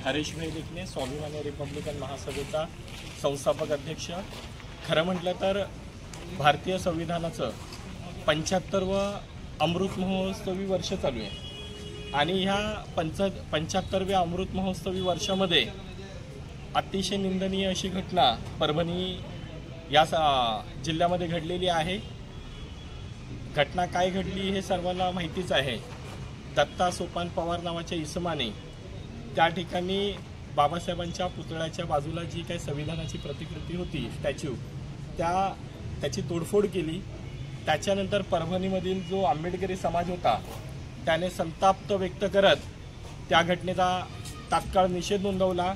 हरीश भाई देखणे, स्वाभिमानी रिपब्लिकन महासभेचा संस्थापक अध्यक्ष। खरं म्हटलं तर भारतीय संविधानाचं 75वं अमृत महोत्सवी वर्ष चालू आहे आणि ह्या 75व्या अमृत महोत्सवी वर्षामध्ये अतिशय निंदनीय अशी घटना परभणी या जिल्ह्यामध्ये घडलेली आहे। घटना काय घडली हे सर्वांना माहितीच आहे। दत्ता सोपान पवार नावाच्या इसमाने त्या ठिकाणी बाबासाहेबांच्या पुतळ्याच्या बाजूला जी काही संविधानाची प्रतिकृती होती स्टॅच्यू त्याची तोडफोड केली। त्याच्यानंतर परभणीमधील जो आंबेडकरी समाज होता त्याने संताप व्यक्त करत त्या घटनेचा तात्काळ निषेध नोंदवला।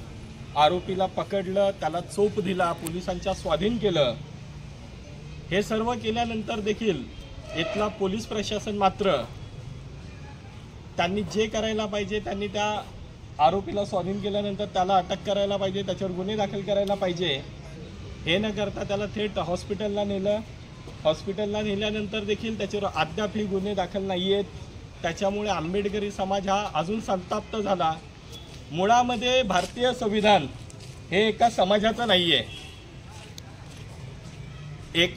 आरोपीला पकडलं, त्याला चोप दिला, पोलिसांच्या स्वाधीन केलं। हे सर्व केल्यानंतर देखील इथला पोलीस प्रशासन मात्र त्यांनी जे करायला पाहिजे, त्यांनी त्या आरोपीला स्वाधीन केल्यानंतर त्याला अटक करायला पाहिजे, त्याच्यावर गुन्हे दाखल करायला पाहिजे, हे न करता त्याला थेट हॉस्पिटलला नेलं। हॉस्पिटलला नेल्यानंतर देखील त्याच्यावर अद्याप हे गुन्हे दाखल नाही आहेत। त्याच्यामुळे आंबेडकरी समाज हा अजून संताप्त झाला। मुळामध्ये भारतीय संविधान हे एका समाजाचं नाही आहे, एक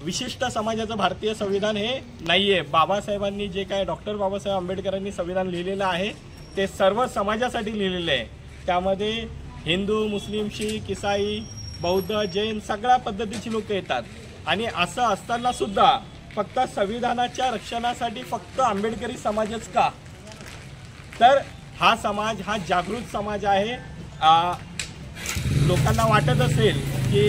विशिष्ट समाजाचं भारतीय संविधान हे नाही आहे। बाबासाहेबांनी जे काय डॉक्टर बाबासाहेब आंबेडकरांनी संविधान लिहिलेलं आहे ते सर्व समाजासाठी लिहिलेलं आहे। त्यामध्ये हिंदू, मुस्लिम, शीख, ईसाई, बौद्ध, जैन सगळ्या पद्धतीची लोक येतात आणि असं असताना सुद्धा फक्त संविधानाच्या रक्षणासाठी फक्त आंबेडकरी समाजच का? तर हा समाज हा जागृत समाज आहे। लोकांना वाटत असेल की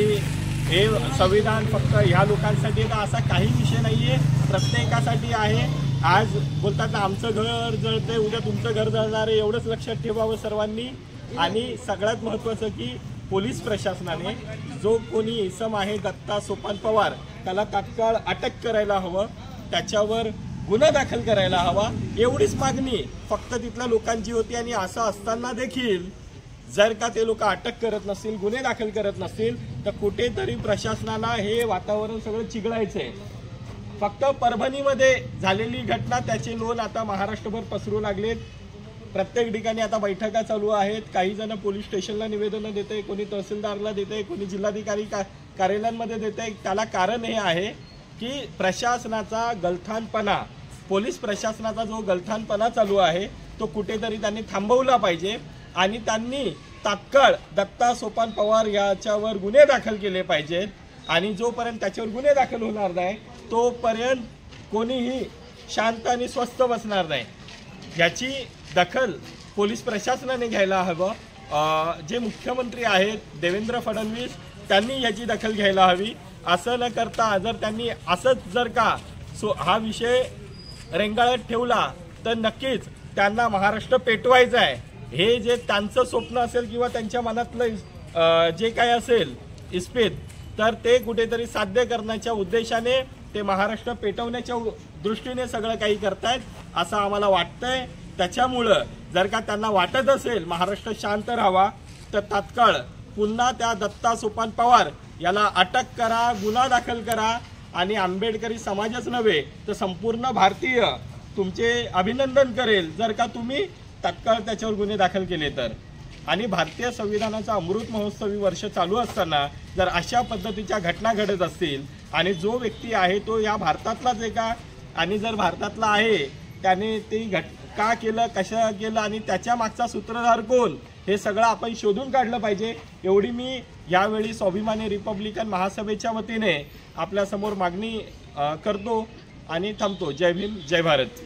हे संविधान फक्त ह्या लोकांसाठी तर असा काही विषय नाही आहे, प्रत्येकासाठी आहे। आज बोलतात ना आमचं घर जळतंय, उद्या तुमचं घर जळणार आहे, एवढंच लक्षात ठेवावं सर्वांनी। आणि सगळ्यात महत्त्वाचं की पोलीस प्रशासनाने जो कोणी इसम आहे दत्ता सोपान पवार त्याला तात्काळ अटक करायला हवं, त्याच्यावर गुन्हा दाखल करायला हवा, एवढीच मागणी फक्त तिथल्या लोकांची होती। आणि असं असताना देखील जर का ते लोक अटक करत नसतील, गुन्हे दाखल करत नसतील तर कुठेतरी प्रशासनाला हे वातावरण सगळं चिघळायचंय। फक्त परभणीमध्ये झालेली घटना त्याचे लोन आता महाराष्ट्रभर पसरू लागलेत। प्रत्येक ठिकाणी आता बैठका चालू आहेत। काही जण पोलीस स्टेशनला निवेदनं देते, कोणी तहसीलदारला देते, कोणी जिल्हाधिकारी कार्यालयांमध्ये देते। त्याला कारण हे आहे की प्रशासनाचा गलथानपणा, पोलीस प्रशासनाचा जो गलथानपणा चालू आहे तो कुठेतरी त्यांनी थांबवला पाहिजे आणि त्यांनी तात्काळ दत्ता सोपान पवार याच्यावर गुन्हे दाखल केले पाहिजेत। आणि जोपर्यंत त्याच्यावर गुन्हे दाखल होणार नाही तोपर्यंत कोणीही शांत आणि स्वस्थ बसणार नाही। याची दखल पोलीस प्रशासनाने घ्यायला हवं। जे मुख्यमंत्री आहेत देवेंद्र फडणवीस त्यांनी याची दखल घ्यायला हवी। असं न करता जर त्यांनी असंच जर का हा विषय रेंगाळत ठेवला तर नक्कीच त्यांना महाराष्ट्र पेटवायचं आहे। हे जे त्यांचं स्वप्न असेल किंवा त्यांच्या मनातलं जे काय असेल इस्पित तर ते कुठेतरी साध्य करण्याच्या उद्देशाने ते महाराष्ट्र पेटवण्याच्या दृष्टीने सगळं काही करतायत असं आम्हाला वाटतंय। त्याच्यामुळं जर का त्यांना वाटत असेल महाराष्ट्र शांत राहावा तर तात्काळ पुन्हा त्या दत्ता सोपान पवार याला अटक करा, गुन्हा दाखल करा आणि आंबेडकरी समाजच नव्हे तर संपूर्ण भारतीय तुमचे अभिनंदन करेल जर का तुम्ही तात्काळ त्याच्यावर गुन्हे दाखल केले तर। आणि भारतीय संविधानाचा अमृत महोत्सवी वर्ष चालू असताना जर अशा पद्धतीच्या घटना घडत असतील आणि जो व्यक्ती आहे तो या भारतातलाच आहे का, आणि जर भारतातला आहे त्याने ते का केलं, कशा केलं आणि त्याच्या मागचा सूत्रधार कोण हे सगळं आपण शोधून काढलं पाहिजे। एवढी मी यावेळी स्वाभिमानी रिपब्लिकन महासभेच्या वतीने आपल्यासमोर मागणी करतो आणि थांबतो। जय भीम, जय भारत।